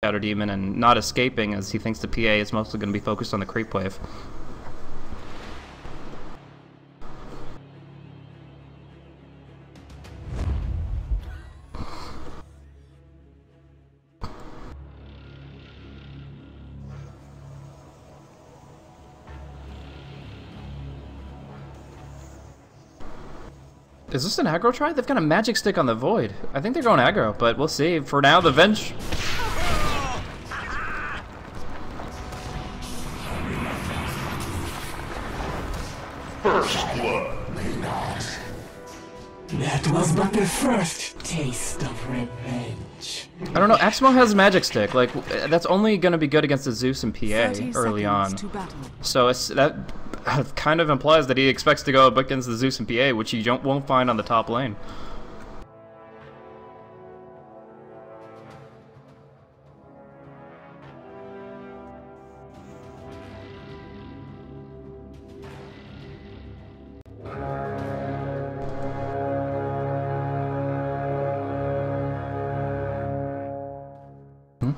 Shadow Demon and not escaping, as he thinks the PA is mostly going to be focused on the creep wave. Is this an aggro try? They've got a magic stick on the Void. I think they're going aggro, but we'll see. For now, the Venge... First blood. That was but the first taste of revenge. I don't know, Axmo has magic stick. Like, that's only going to be good against the Zeus and PA early on. So that kind of implies that he expects to go up against the Zeus and PA, which you won't find on the top lane.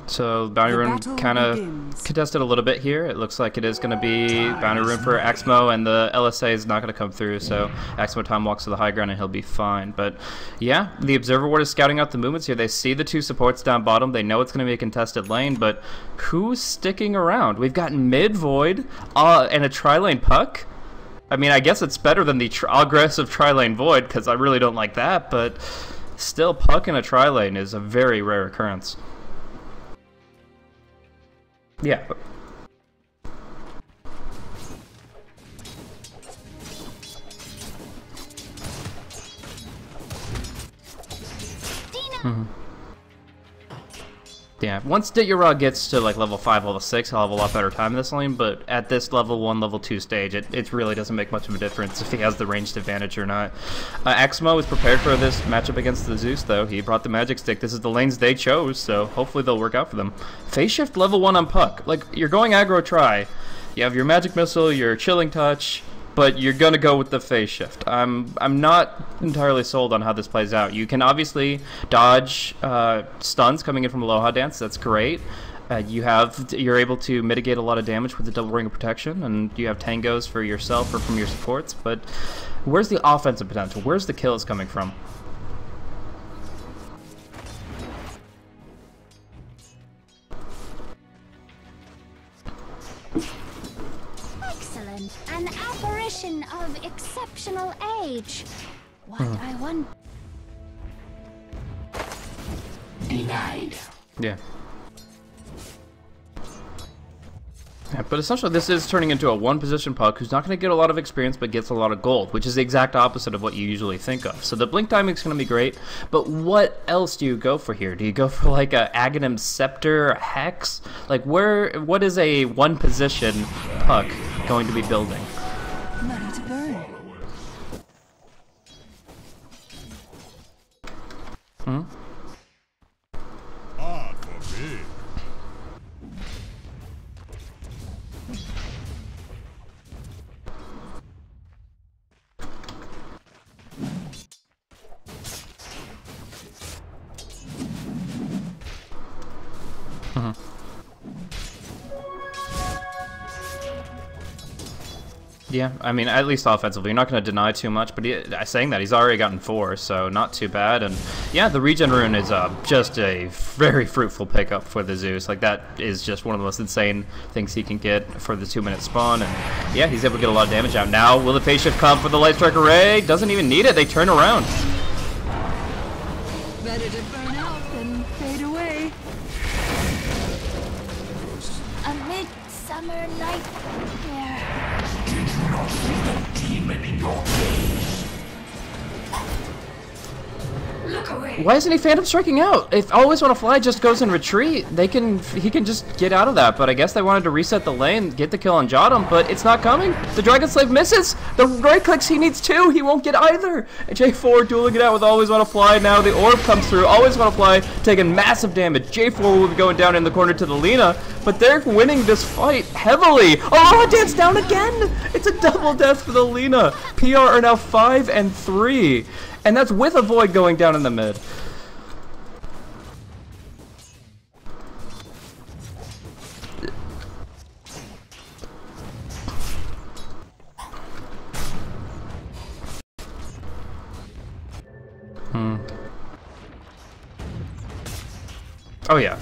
So Bounty Rune kind of contested a little bit here. It looks like it is going to be Bounty Rune for Axmo, and the LSA is not going to come through, so Axmo time walks to the high ground and he'll be fine. But yeah, the Observer Ward is scouting out the movements here. They see the two supports down bottom. They know it's going to be a contested lane, but who's sticking around? We've got mid Void and a tri-lane Puck. I mean, I guess it's better than the aggressive tri-lane Void, because I really don't like that, but still, Puck in a tri-lane is a very rare occurrence. Yeah. Yeah, once Dityara gets to like level 5, level 6, he'll have a lot better time in this lane, but at this level 1, level 2 stage, it really doesn't make much of a difference if he has the ranged advantage or not. Axmo is prepared for this matchup against the Zeus, though. He brought the magic stick. This is the lanes they chose, so hopefully they'll work out for them. Phase shift level 1 on Puck. Like, you're going aggro try. You have your magic missile, your chilling touch, but you're gonna go with the phase shift. I'm not entirely sold on how this plays out. You can obviously dodge stuns coming in from Aloha Dance. That's great. You're able to mitigate a lot of damage with the double ring of protection, and you have tangos for yourself or from your supports. But where's the offensive potential? Where's the kills coming from? An apparition of exceptional age. What I want. Denied. Yeah. Yeah, but essentially this is turning into a one-position Puck who's not going to get a lot of experience but gets a lot of gold, which is the exact opposite of what you usually think of. So the blink timing is going to be great, but what else do you go for here? Do you go for like a Aghanim Scepter, a Hex? Like what is a one-position Puck going to be building? Money to burn. Yeah, I mean, at least offensively, you're not going to deny too much, but saying that, he's already gotten 4, so not too bad. And yeah, the regen rune is just a very fruitful pickup for the Zeus. Like, that is just one of the most insane things he can get for the 2-minute spawn. And yeah, he's able to get a lot of damage out. Now, will the phase shift come for the Light Strike Array? Doesn't even need it, they turn around. Better to burn out than fade away. A midsummer nightmare. Did you not see the demon in your gaze? Look away. Why isn't he Phantom Striking out? If Always Wanna Fly just goes in retreat, he can just get out of that. But I guess they wanted to reset the lane, get the kill on Jotum, but it's not coming. The Dragon Slave misses. The right clicks, he needs 2. He won't get either. J4 dueling it out with Always Wanna Fly. Now the orb comes through. Always Wanna Fly taking massive damage. J4 will be going down in the corner to the Lina, but they're winning this fight heavily. Oh, Dance down again. It's a double death for the Lina. PR are now 5 and 3. And that's with a Void going down in the mid. Oh yeah.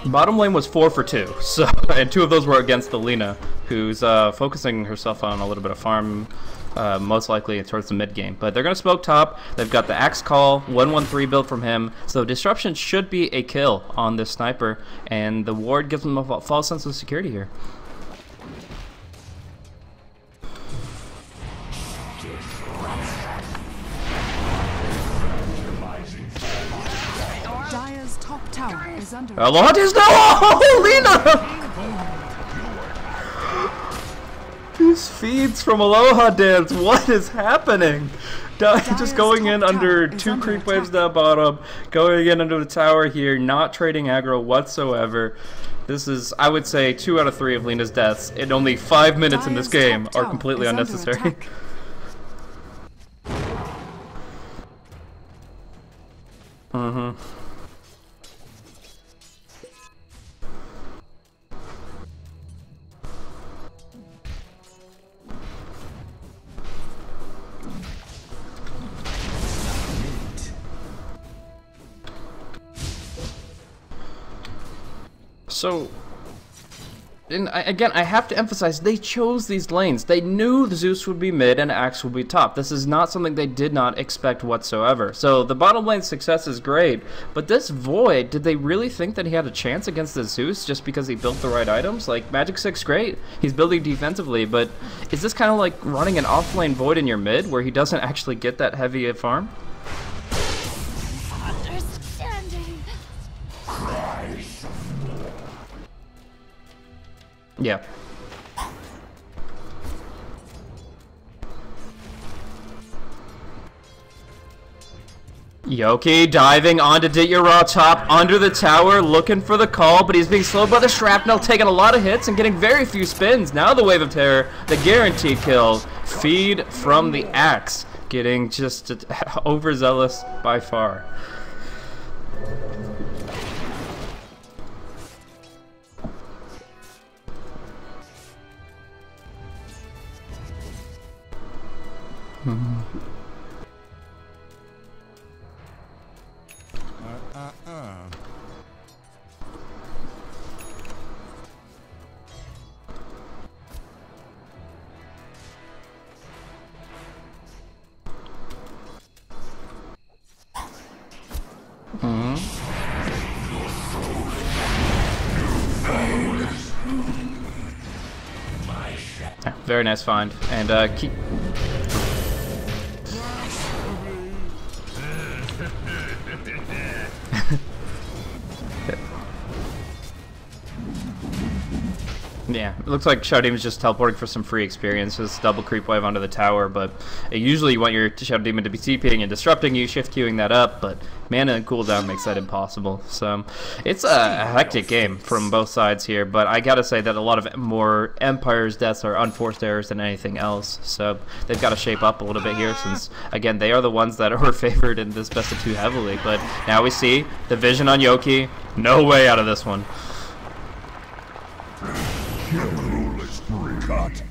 Bottom lane was 4 for 2, so and 2 of those were against the Lina, who's focusing herself on a little bit of farm, most likely towards the mid game. But they're gonna smoke top. They've got the axe call, 1-1-3 build from him, so disruption should be a kill on this sniper, and the ward gives them a false sense of security here. Aloha is no! Oh, Lina! These feeds from Aloha Dance, what is happening? Just going in under 2 creep waves down bottom, going in under the tower here, not trading aggro whatsoever. This is, I would say, 2 out of 3 of Lina's deaths in only 5 minutes in this game are completely unnecessary. So, again, I have to emphasize, they chose these lanes. They knew the Zeus would be mid and Axe would be top. This is not something they did not expect whatsoever. So the bottom lane success is great, but this Void, did they really think that he had a chance against the Zeus just because he built the right items? Like, Magic 6, great. He's building defensively, but is this kind of like running an off-lane Void in your mid where he doesn't actually get that heavy a farm? Yeah. Yoki diving onto Ditya top under the tower, looking for the call, but he's being slowed by the shrapnel, taking a lot of hits and getting very few spins. Now the Wave of Terror, the guaranteed kill, feed from the Axe, getting just overzealous by far. Very nice find, and keep. Yeah, it looks like Shadow Demon's just teleporting for some free experience. Just double creep wave onto the tower, but usually you want your Shadow Demon to be TPing and disrupting you, shift queuing that up, but mana and cooldown makes that impossible. So it's a hectic game from both sides here, but I gotta say that a lot of more Empire's deaths are unforced errors than anything else. So they've got to shape up a little bit here, since again they are the ones that are favored in this best of 2 heavily. But now we see the vision on Yoki. No way out of this one. Cut.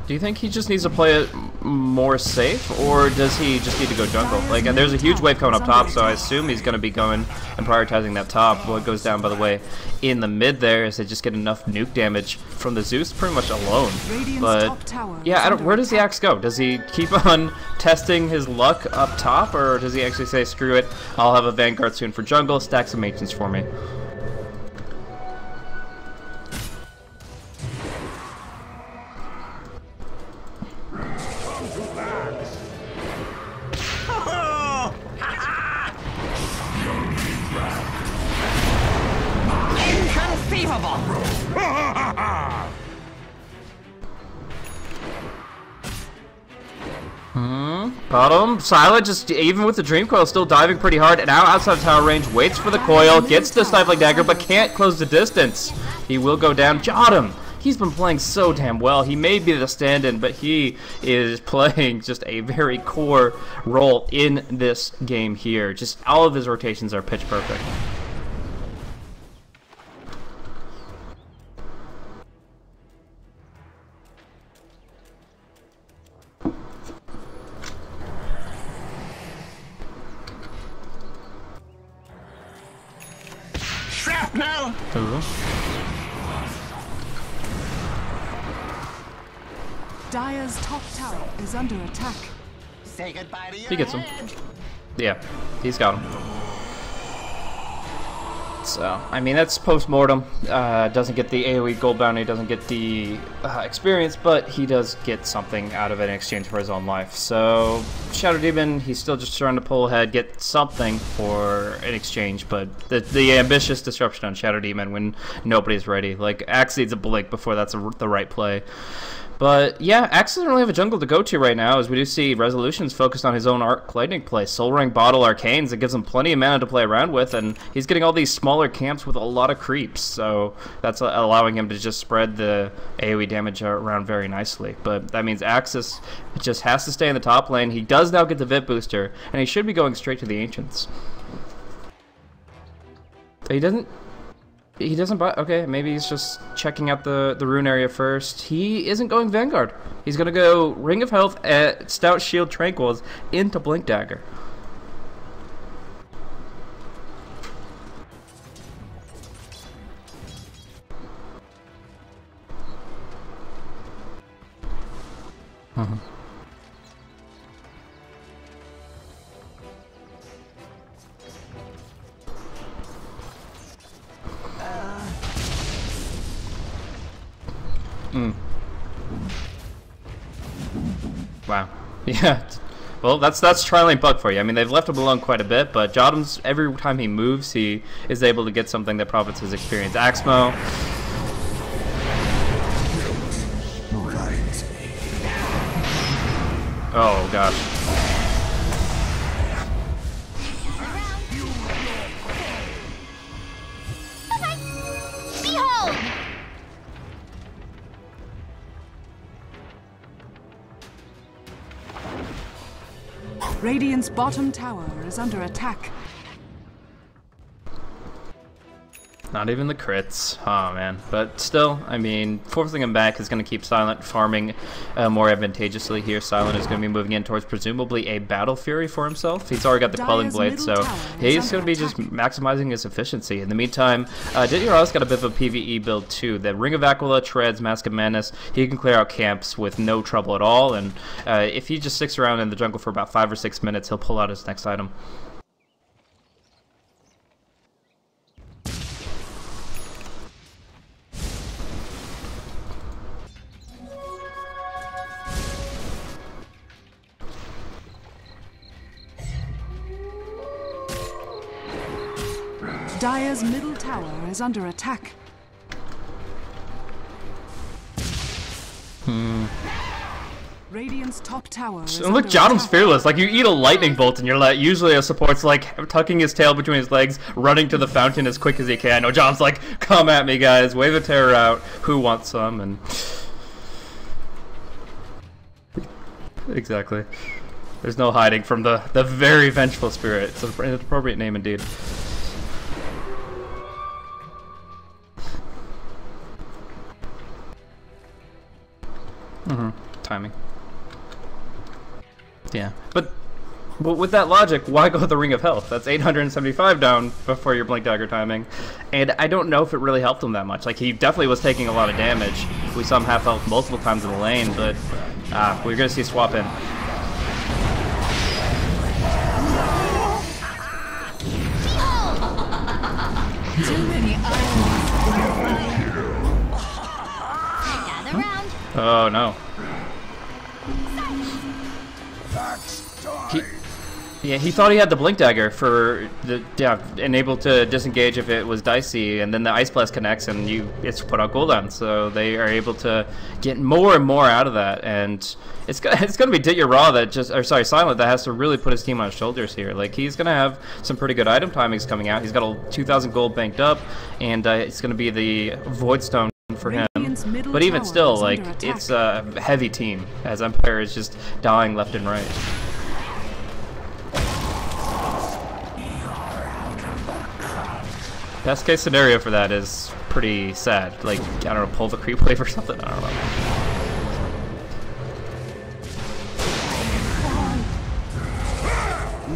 Do you think he just needs to play it more safe, or does he just need to go jungle? Like, there's a huge wave coming up top, so I assume he's going to be going and prioritizing that top. What goes down, by the way, in the mid there is they just get enough nuke damage from the Zeus pretty much alone. But, yeah, where does the Axe go? Does he keep on testing his luck up top, or does he actually say, screw it, I'll have a Vanguard soon for jungle, stack some Ancients for me? Bottom, Silent just, even with the Dream Coil, still diving pretty hard, and now outside of tower range, waits for the coil, gets the Stifling Dagger, but can't close the distance. He will go down. Jottam! He's been playing so damn well. He may be the stand-in, but he is playing just a very core role in this game here. Just all of his rotations are pitch perfect. Ooh. Dire's top tower is under attack. Say goodbye to your He gets him. Yeah, he's got him. So, I mean, that's post-mortem. Doesn't get the AoE gold bounty, doesn't get the experience, but he does get something out of it in exchange for his own life. So, Shadow Demon, he's still just trying to pull ahead, get something for an exchange, but the ambitious disruption on Shadow Demon when nobody's ready. Like, Axe needs a blink before that's the right play. But yeah, Axe doesn't really have a jungle to go to right now, as we do see Resolution's focused on his own Arc Lightning play. Soul Ring, Bottle, Arcanes, it gives him plenty of mana to play around with, and he's getting all these smaller camps with a lot of creeps, so that's allowing him to just spread the AoE damage around very nicely. But that means Axis just has to stay in the top lane. He does now get the VIP booster, and he should be going straight to the Ancients. He doesn't buy. Okay, maybe he's just checking out the rune area first. He isn't going Vanguard. He's gonna go Ring of Health at Stout Shield Tranquils into Blink Dagger. Wow. Yeah. Well, that's Tri-Lane Buck for you. I mean, they've left him alone quite a bit, but Jotum's, every time he moves, he is able to get something that profits his experience. Axmo. Oh, gosh. Behold! Radiant's bottom tower is under attack. Not even the crits. Oh, man. But still, I mean, forcing him back is going to keep Silent farming more advantageously here. Silent is going to be moving in towards presumably a Battle Fury for himself. He's already got the Quelling Blade, so he's going to be just maximizing his efficiency. In the meantime, Dityaro's got a bit of a PvE build too. The Ring of Aquila, Treads, Mask of Madness, he can clear out camps with no trouble at all, and if he just sticks around in the jungle for about 5 or 6 minutes, he'll pull out his next item. Dire's middle tower is under attack. Radiant's top tower is And look, under Jotum's attack. fearless. Like, you eat a lightning bolt and you're like, usually a support's like tucking his tail between his legs, running to the fountain as quick as he can. No, Jotum's like, come at me, guys. Wave a terror out. Who wants some? And exactly. There's no hiding from the very vengeful spirit. It's an appropriate name indeed. Timing. Yeah, but with that logic, why go the Ring of Health? That's 875 down before your Blink Dagger timing, and I don't know if it really helped him that much. Like, he definitely was taking a lot of damage. We saw him half health multiple times in the lane, but we're gonna see swap in. Too many Gather round. Oh no. He thought he had the Blink Dagger for the and able to disengage if it was dicey, and then the Ice Blast connects and it's put on cooldown, so they are able to get more and more out of that, and it's gonna be Ditya that Silent that has to really put his team on his shoulders here. Like, he's gonna have some pretty good item timings coming out. He's got a 2,000 gold banked up, and it's gonna be the Void Stone for him. But even still, like, it's a heavy team as Empire is just dying left and right. Best case scenario for that is pretty sad. Like, I don't know, pull the creep wave or something. I don't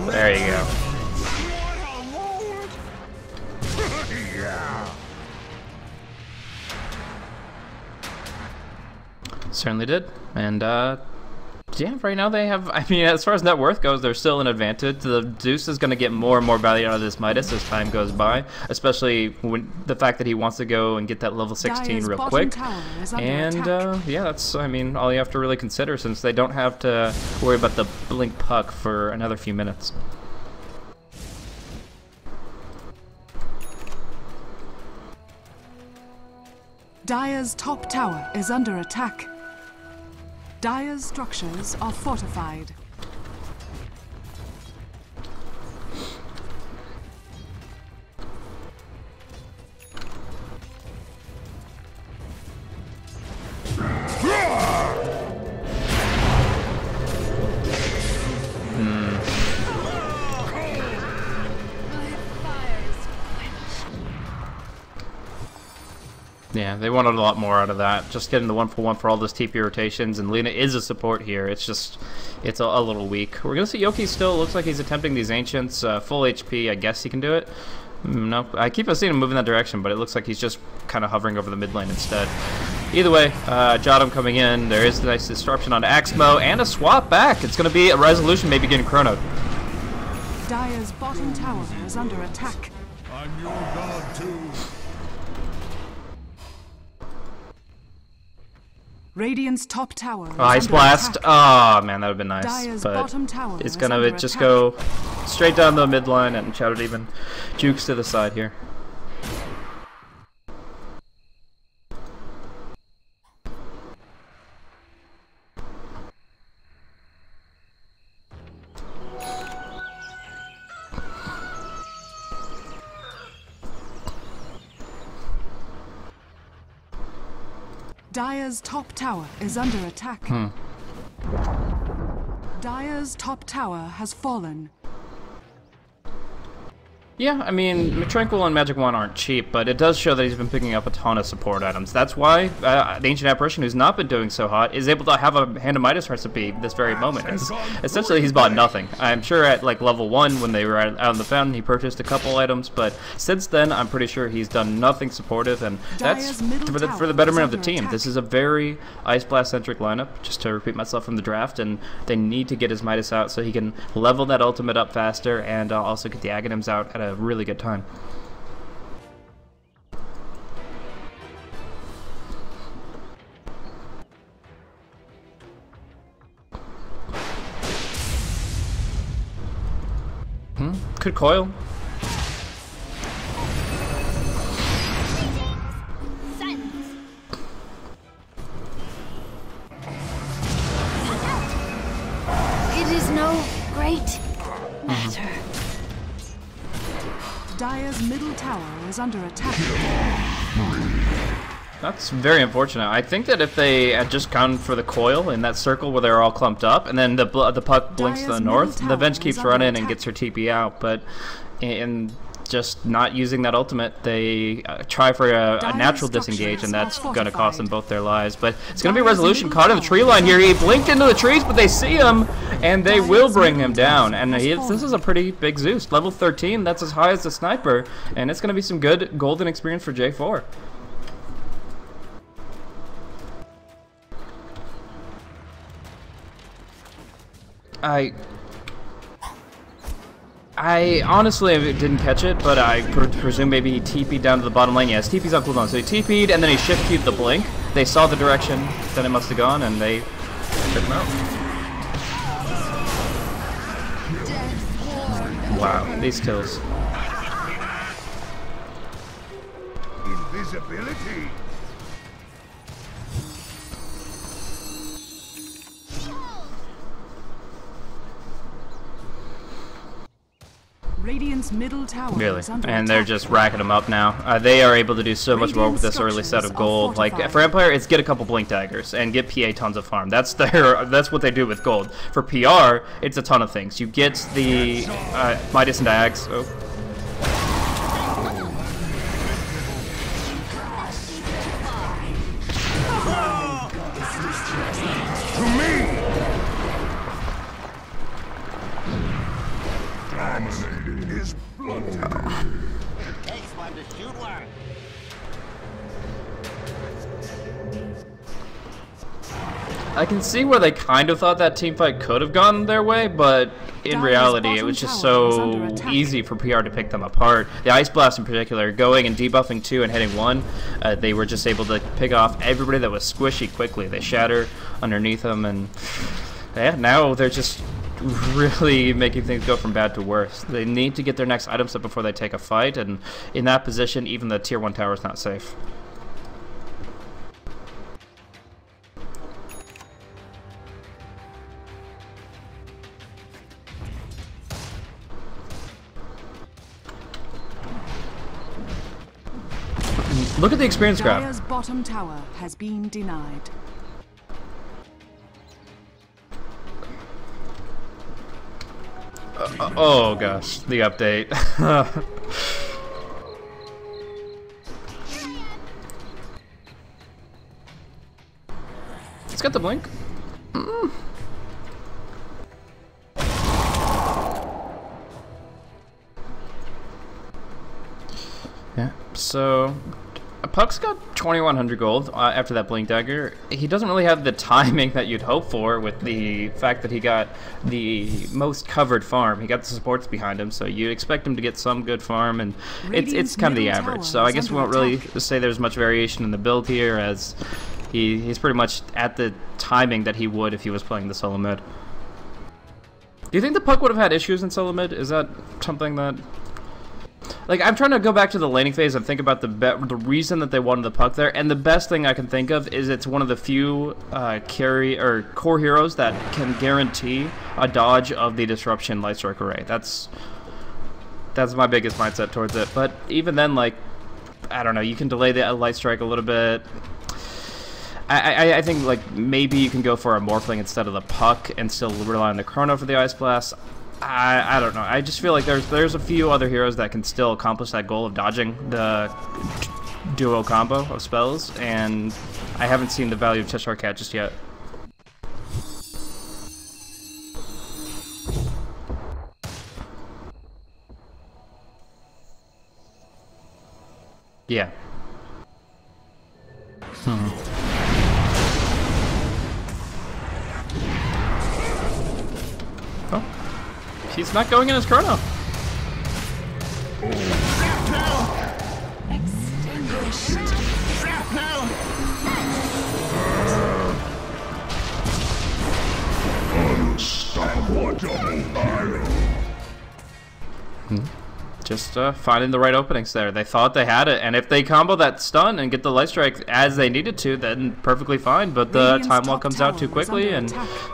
know. There you go. Certainly did. And yeah, right now they have, I mean, as far as net worth goes, they're still an advantage. The Zeus is going to get more and more value out of this Midas as time goes by, especially when the fact that he wants to go and get that level 16 real quick. And yeah, that's, I mean, all you have to really consider, since they don't have to worry about the blink puck for another few minutes. Dire's top tower is under attack. Dire's structures are fortified. Yeah, they wanted a lot more out of that. Just getting the 1-for-1 for all those TP rotations, and Lina is a support here. It's just, it's a little weak. We're going to see Yoki still. Looks like he's attempting these Ancients. Full HP, I guess he can do it. No, I keep seeing him move in that direction, but it looks like he's just kind of hovering over the mid lane instead. Either way, Jodam coming in. There is a nice disruption on Axmo, and a swap back. It's going to be a resolution, maybe getting chronoed. Dire's bottom tower is under attack. I'm your god too. Radiant's top tower is Ice under Blast. attack. Oh man, that would have been nice. Dire's But bottom tower it's is gonna under just attack. go straight down the mid line, and Shadow Demon jukes to the side here. Dire's top tower is under attack. Dire's top tower has fallen. Yeah, I mean, Tranquil and Magic Wand aren't cheap, but it does show that he's been picking up a ton of support items. That's why the Ancient Apparition, who's not been doing so hot, is able to have a Hand of Midas recipe this very moment. Essentially, he's bought nothing. I'm sure at like level 1, when they were out on the fountain, he purchased a couple items, but since then, I'm pretty sure he's done nothing supportive, and that's for the betterment of the team. This is a very Ice Blast-centric lineup, just to repeat myself from the draft, and they need to get his Midas out so he can level that ultimate up faster, and also get the Aghanims out at a really good time. Could coil. It is no great matter. Dire's middle tower is under attack. That's very unfortunate. I think that if they had just gone for the coil in that circle where they're all clumped up, and then the puck blinks to the north, the Venge keeps running and gets her TP out, but in just not using that ultimate, they try for a natural disengage, and that's going to cost them both their lives. But it's going to be a resolution caught in the tree line here. He blinked into the trees, but they see him, and they will bring him down. And this is a pretty big Zeus. Level 13, that's as high as the sniper, and it's going to be some good golden experience for J4. I honestly didn't catch it, but I presume maybe he TP'd down to the bottom lane. Yes, TP's on cooldown, so he TP'd and then he shift queued the blink. They saw the direction that it must have gone, and they took him out. Wow, these kills. Invisibility. Radiant's middle tower Really, is under and they're attack. just racking them up now. They are able to do so much more with this early set of gold. Like for Empire, it's get a couple blink daggers and get PA tons of farm. That's what they do with gold. For PR, it's a ton of things. You get the Midas and Dags. Oh. Is blood. Takes one to shoot one. I can see where they kind of thought that team fight could have gone their way, but in reality, it was just so easy for PR to pick them apart. The Ice Blast in particular, going and debuffing 2 and hitting 1, they were just able to pick off everybody that was squishy quickly. They shatter underneath them, and yeah, now they're just really making things go from bad to worse. They need to get their next item set before they take a fight, and in that position, even the tier 1 tower is not safe. Look at the experience graph. Dire's bottom tower has been denied. Oh gosh, the update. It's got the blink. Yeah, so Puck's got 2,100 gold after that Blink Dagger. He doesn't really have the timing that you'd hope for with the fact that he got the most covered farm. He got the supports behind him, so you'd expect him to get some good farm, and it's kind of the average. So I guess we won't really say there's much variation in the build here, as he's pretty much at the timing that he would if he was playing the solo mid. Do you think the Puck would have had issues in solo mid? Is that something that... Like, I'm trying to go back to the laning phase and think about the reason that they wanted the Puck there, and the best thing I can think of is it's one of the few carry or core heroes that can guarantee a dodge of the Disruption Lightstrike Array. That's my biggest mindset towards it. But even then, like, I don't know, you can delay the Lightstrike a little bit. I think, like, maybe you can go for a Morphling instead of the Puck and still rely on the Chrono for the Ice Blast. I don't know. I just feel like there's a few other heroes that can still accomplish that goal of dodging the duo combo of spells, and I haven't seen the value of Cheshire Cat just yet. Yeah. Oh. He's not going in his Chrono. Unstoppable double arrow. Just finding the right openings there. They thought they had it, and if they combo that stun and get the light strike as they needed to, then perfectly fine. But the time wall comes out too quickly, and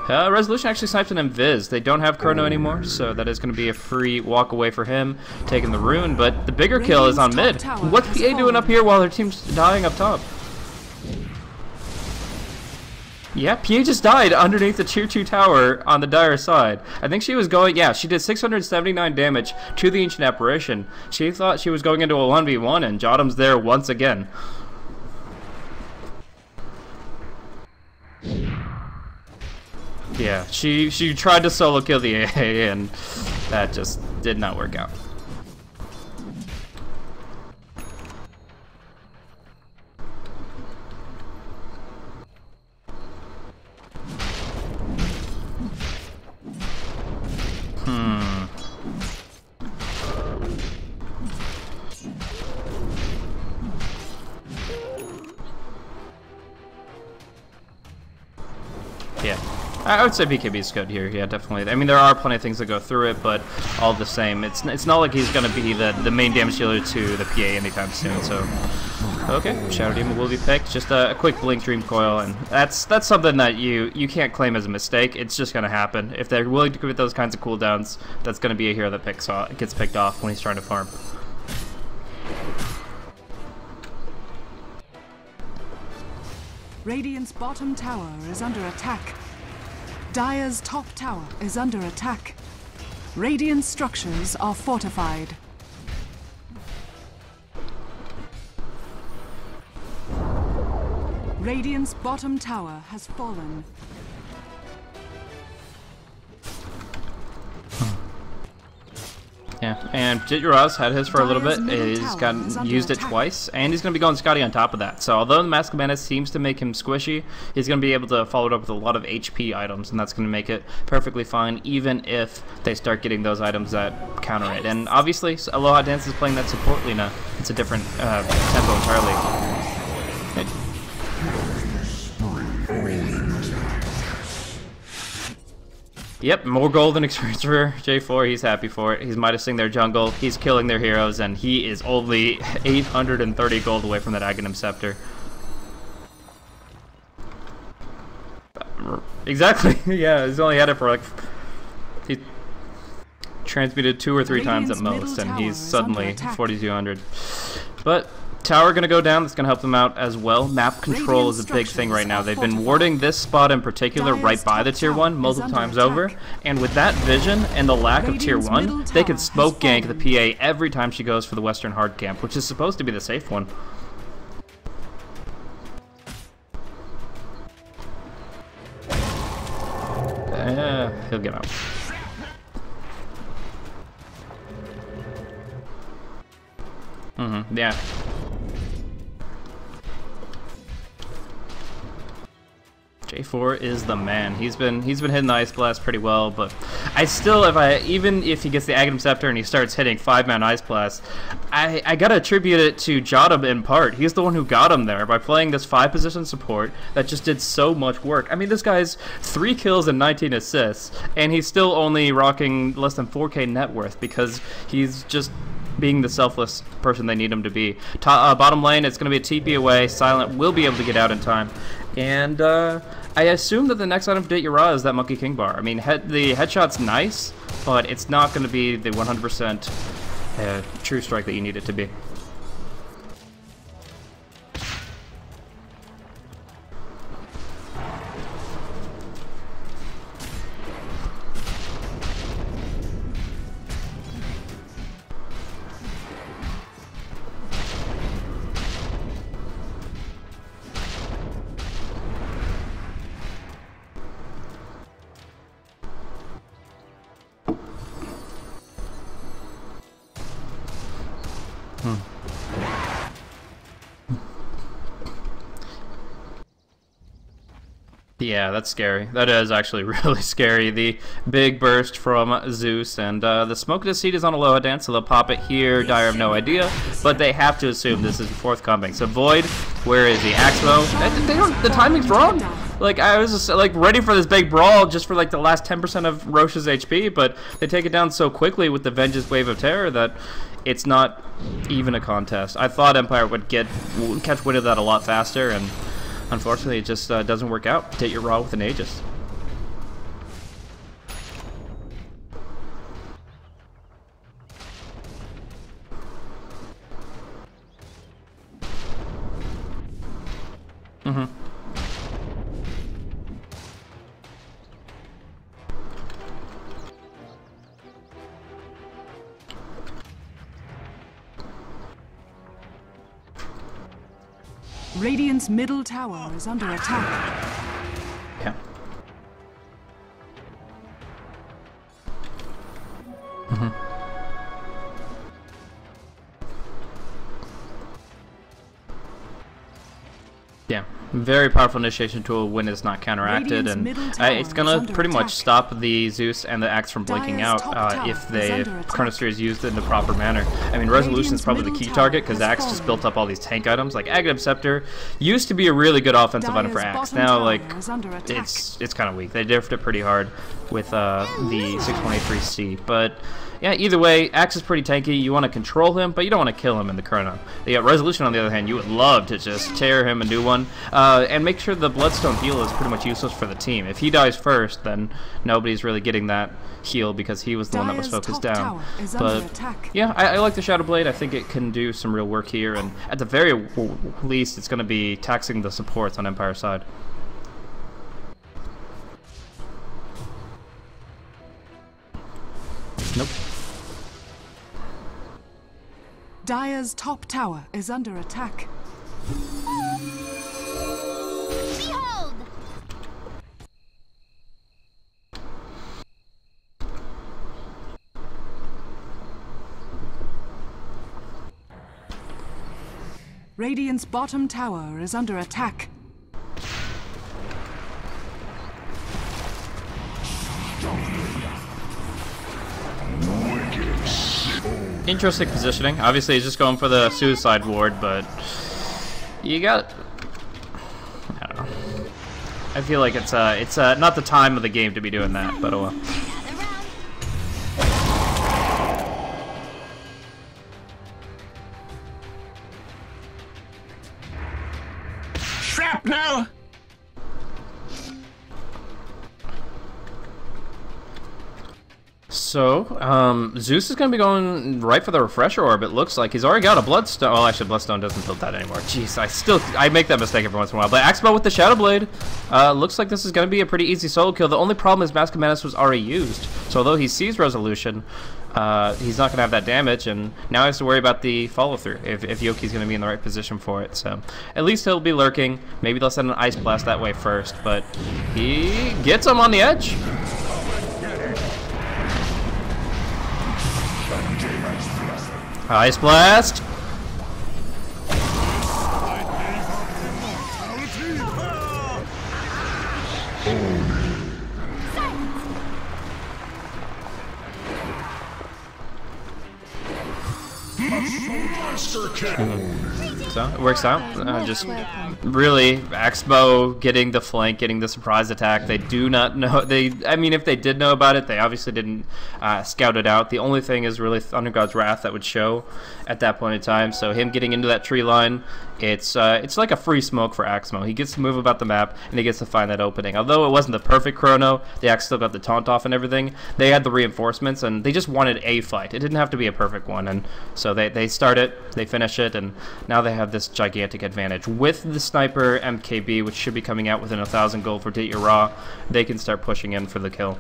Resolution actually sniped an Invis. They don't have Chrono anymore, so that is going to be a free walk away for him, taking the rune. But the bigger kill is on mid. What's PA doing up here while their team's dying up top? Yeah, PA just died underneath the tier 2 tower on the Dire side. I think she was going, yeah, she did 679 damage to the Ancient Apparition. She thought she was going into a 1v1, and Jotum's there once again. Yeah, she tried to solo kill the AA, and that just did not work out. Yeah, I would say BKB is good here. Yeah, definitely. I mean, there are plenty of things that go through it, but all the same, it's not like he's going to be the main damage dealer to the PA anytime soon. So, okay, Shadow Demon will be picked. Just a quick Blink Dream Coil, and that's something that you can't claim as a mistake. It's just going to happen. If they're willing to commit those kinds of cooldowns, that's going to be a hero that gets picked off when he's trying to farm. Radiant's bottom tower is under attack. Dire's top tower is under attack. Radiant structures are fortified. Radiant's bottom tower has fallen. Yeah, and Jitteros had his for a little bit. He's gotten used it twice, and he's going to be going Scotty on top of that. So although the Mask of Mana seems to make him squishy, he's going to be able to follow it up with a lot of HP items, and that's going to make it perfectly fine, even if they start getting those items that counter it. And obviously, Aloha Dance is playing that support Lina. It's a different tempo entirely. Yep, more golden experience for J4. He's happy for it. He's Midasing their jungle. He's killing their heroes, and he is only 830 gold away from that Aghanim Scepter. Exactly. Yeah, he's only had it for like... He transmuted 2 or 3 times at most, and he's suddenly 4,200. But... Tower gonna go down, that's gonna help them out as well. Map control is a big thing right now. They've been warding this spot in particular right by the tier 1 multiple times over, and with that vision and the lack of tier 1, they can smoke gank the PA every time she goes for the western hard camp, which is supposed to be the safe one. He'll get out. Yeah. J4 is the man. He's been hitting the Ice Blast pretty well, but I still, even if he gets the Aghanim Scepter and he starts hitting 5-man Ice Blast, I gotta attribute it to Jotum in part. He's the one who got him there by playing this 5-position support that just did so much work. I mean, this guy's 3 kills and 19 assists, and he's still only rocking less than 4K net worth because he's just being the selfless person they need him to be. Bottom lane, it's going to be a TP away. Silent will be able to get out in time. And I assume that the next item for Date-Yara is that Monkey King bar. I mean, the headshot's nice, but it's not going to be the 100% true strike that you need it to be. Yeah, that's scary. That is actually really scary. The big burst from Zeus, and the smoke deceit is on Aloha Dance, so they'll pop it here. Dire have no idea, but they have to assume this is forthcoming. So Void, where is he? Axmo? The timing's wrong. Like, I was just like ready for this big brawl just for like the last 10% of Roche's HP, but they take it down so quickly with the Vengeance Wave of Terror that it's not even a contest. I thought Empire would catch wind of that a lot faster, and unfortunately, it just doesn't work out. Take your Raw with an Aegis. Radiant's middle tower is under attack. Yeah. Yeah, very powerful initiation tool when it's not counteracted, and it's gonna pretty much stop the Zeus and the Axe from blinking out if the Chronosphere is used in the proper manner. I mean, Resolution is probably the key target because Axe just built up all these tank items. Like Aghanim Scepter used to be a really good offensive item for Axe. Now, like, it's kind of weak. They nerfed it pretty hard with the 6.83C, but yeah, either way, Axe is pretty tanky. You want to control him, but you don't want to kill him in the Chrono. Yeah, Resolution, on the other hand, you would love to just tear him a new one, and make sure the Bloodstone heal is pretty much useless for the team. If he dies first, then nobody's really getting that heal because he was the one that was focused down. But yeah, I like the Shadow Blade. I think it can do some real work here, and at the very least, it's going to be taxing the supports on Empire's side. Nope. Dire's top tower is under attack. Behold! Radiant's bottom tower is under attack. Interesting positioning. Obviously, he's just going for the suicide ward, but you got. I don't know. I feel like it's not the time of the game to be doing that, but oh well. Shrapnel! So, Zeus is going to be going right for the refresher orb, it looks like. He's already got a Bloodstone. Oh, actually, Bloodstone doesn't tilt that anymore. Jeez, I make that mistake every once in a while. But Axmo with the Shadow Blade. Looks like this is going to be a pretty easy solo kill. The only problem is Mask of Madness was already used. So, although he sees Resolution, he's not going to have that damage. And now he has to worry about the follow-through if Yoki's going to be in the right position for it. So, at least he'll be lurking. Maybe they'll send an Ice Blast that way first. But he gets him on the edge. Ice Blast! So it works out. Just really, Axmo getting the flank, getting the surprise attack. They do not know. I mean, if they did know about it, they obviously didn't scout it out. The only thing is really Thunder God's Wrath that would show at that point in time. So him getting into that tree line, it's like a free smoke for Axmo. He gets to move about the map and he gets to find that opening. Although it wasn't the perfect chrono, the Axe still got the taunt off and everything. They had the reinforcements and they just wanted a fight. It didn't have to be a perfect one, and so they start it, they finish it, and now they have this gigantic advantage. With the sniper MKB, which should be coming out within 1,000 gold for Date Your Raw, they can start pushing in for the kill.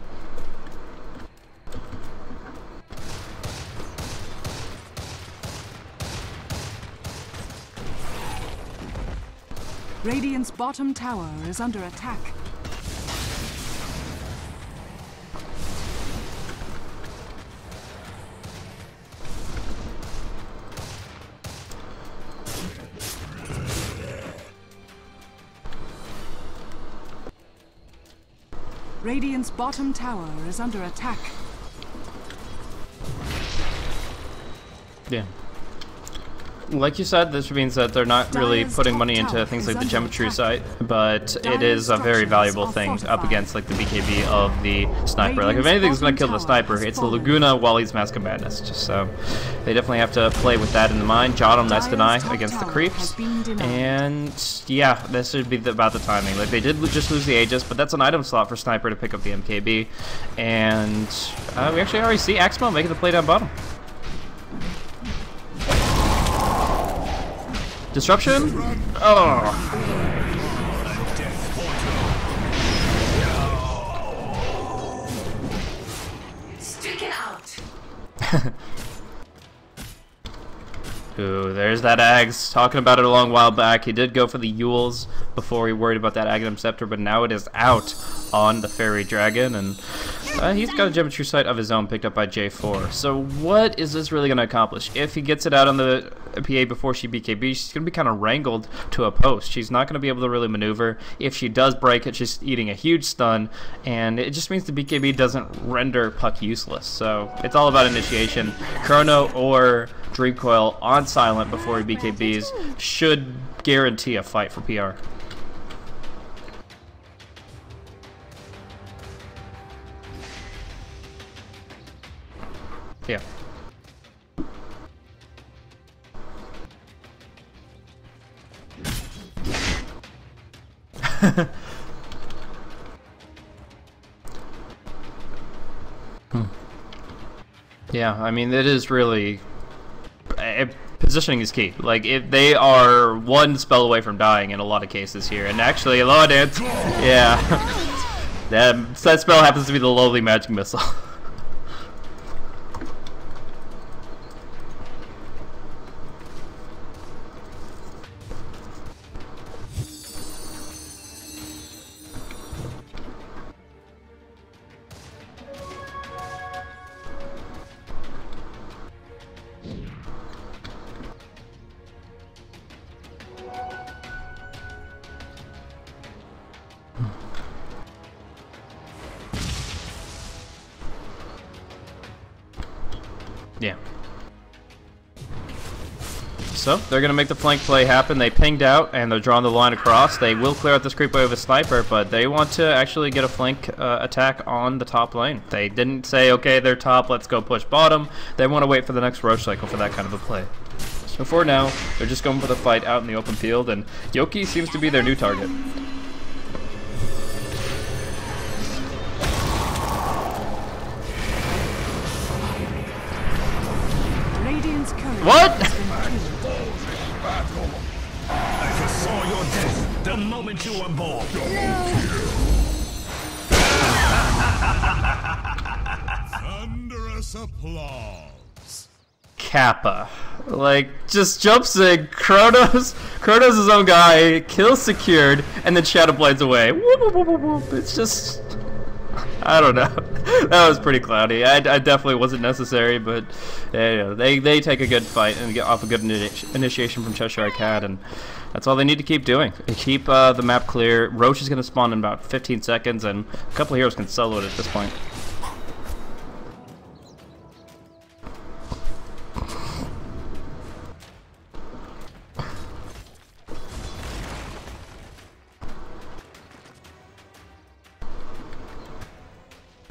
Radiant's bottom tower is under attack. Radiant's bottom tower is under attack. Yeah. Like you said, this means that they're not really putting money into things like the Geometry site, but it is a very valuable thing up against like the BKB of the sniper. Like if anything's going to kill the sniper, it's the Laguna while he's Mask of Madness. Just so they definitely have to play with that in mind. Jottum, nice deny against the creeps, and yeah, this should be about the timing. Like they did just lose the Aegis, but that's an item slot for sniper to pick up the MKB, and we actually already see Axmo making the play down bottom. Disruption? Oh. Stick it out. Ooh, there's that Ags. Talking about it a long while back. He did go for the Yules before he worried about that Aghanim Scepter, but now it is out on the Fairy Dragon, and he's got a Geometry Sight of his own picked up by J4. So what is this really going to accomplish? If he gets it out on the PA before she BKB, she's going to be kind of wrangled to a post. She's not going to be able to really maneuver. If she does break it, she's eating a huge stun, and it just means the BKB doesn't render Puck useless. So it's all about initiation. Chrono or Dream Coil on silent before he BKBs should guarantee a fight for PR. Yeah. Yeah, I mean, it is really... positioning is key. Like, if they are one spell away from dying in a lot of cases here, and actually, hello, Dance. Yeah. that spell happens to be the lowly magic missile. Yeah. So they're gonna make the flank play happen. They pinged out and they're drawing the line across. They will clear out this creep wave with a sniper, but they want to actually get a flank attack on the top lane. They didn't say, okay, they're top, let's go push bottom. They want to wait for the next Roche cycle for that kind of a play. So for now, they're just going for the fight out in the open field, and Yoki seems to be their new target. What? I foresaw your death the moment you were born. Thunderous applause. Kappa. Like, just jumps in, Kronos his own guy, kill secured, and then Shadow Blades away. Whoop, whoop, whoop, whoop. It's just... I don't know. That was pretty cloudy. I definitely wasn't necessary, but yeah, you know, they take a good fight and get off a good initiation from Cheshire Cat, and that's all they need to keep doing. Keep the map clear. Roche is going to spawn in about 15 seconds, and a couple of heroes can solo it at this point.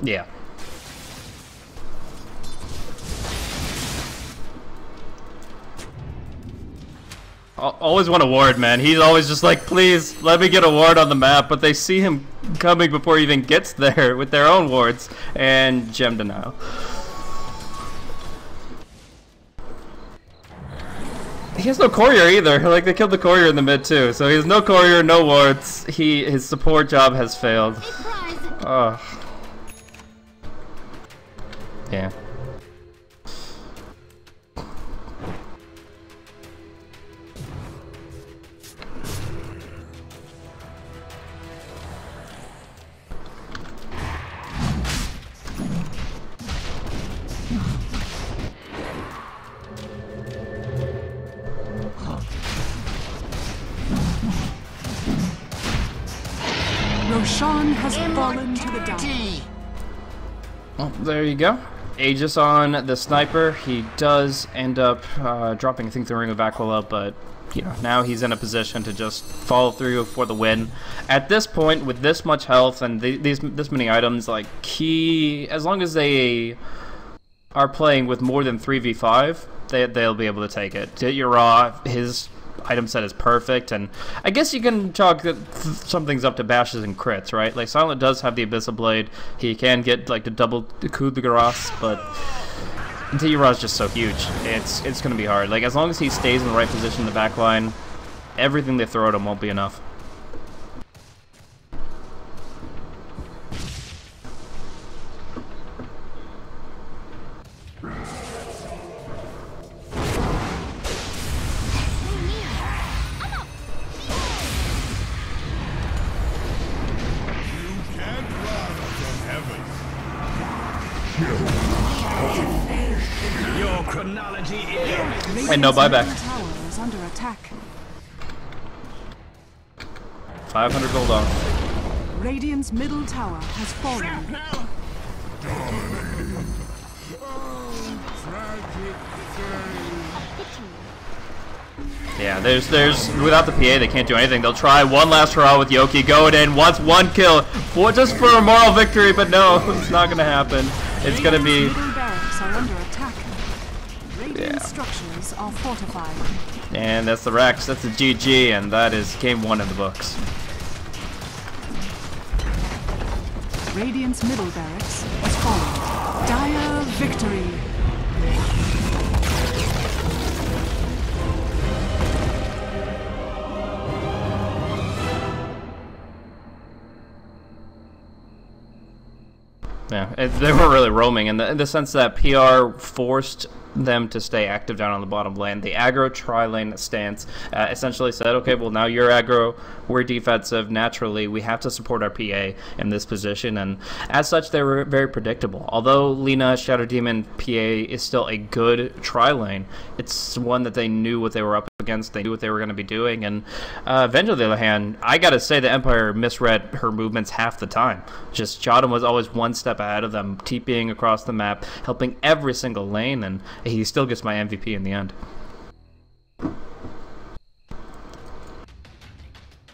Yeah. Always want a ward, man. He's always just like, please, let me get a ward on the map, but they see him coming before he even gets there with their own wards, and gem denial. He has no courier either. Like, they killed the courier in the mid too, so he has no courier, no wards. His support job has failed. Oh. Yeah. Roshan has fallen to the dark. Well, there you go. Aegis on the sniper. He does end up dropping, I think, the Ring of Aquila, but you know, now he's in a position to just follow through for the win. At this point, with this much health and this many items, like, as long as they are playing with more than 3v5, they'll be able to take it. Get your raw, his item set is perfect, and I guess you can chalk some things up to bashes and crits, right? Like, Silent does have the Abyssal Blade. He can get like the double coup de grace, but T-Raw is just so huge. It's going to be hard. Like, as long as he stays in the right position in the back line, everything they throw at him won't be enough. Your chronology is... And no buyback. Tower is under attack. 500 gold off. Radiant's middle tower has fallen. Yeah, there's without the PA they can't do anything. They'll try one last hurrah with Yoki going in, wants one kill, just for a moral victory, but no, it's not gonna happen. It's gonna be... Middle barracks are under attack. Radiant structures are fortified. And that's the Rex, that's the GG, and that is game 1 in the books. Radiant's middle barracks has fallen. Dire victory. Yeah, they were really roaming in the sense that PR forced them to stay active down on the bottom lane. The aggro tri-lane stance essentially said, okay, well, now you're aggro, we're defensive, naturally we have to support our PA in this position, and as such they were very predictable. Although Lina Shadow Demon PA is still a good tri-lane, it's one that they knew what they were up against, they knew what they were going to be doing, and Venge, on the other hand, I gotta say the Empire misread her movements half the time. Just Jotum was always one step ahead of them, TPing across the map, helping every single lane, and He still gets my MVP in the end.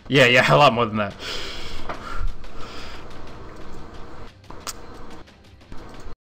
Yeah, a lot more than that.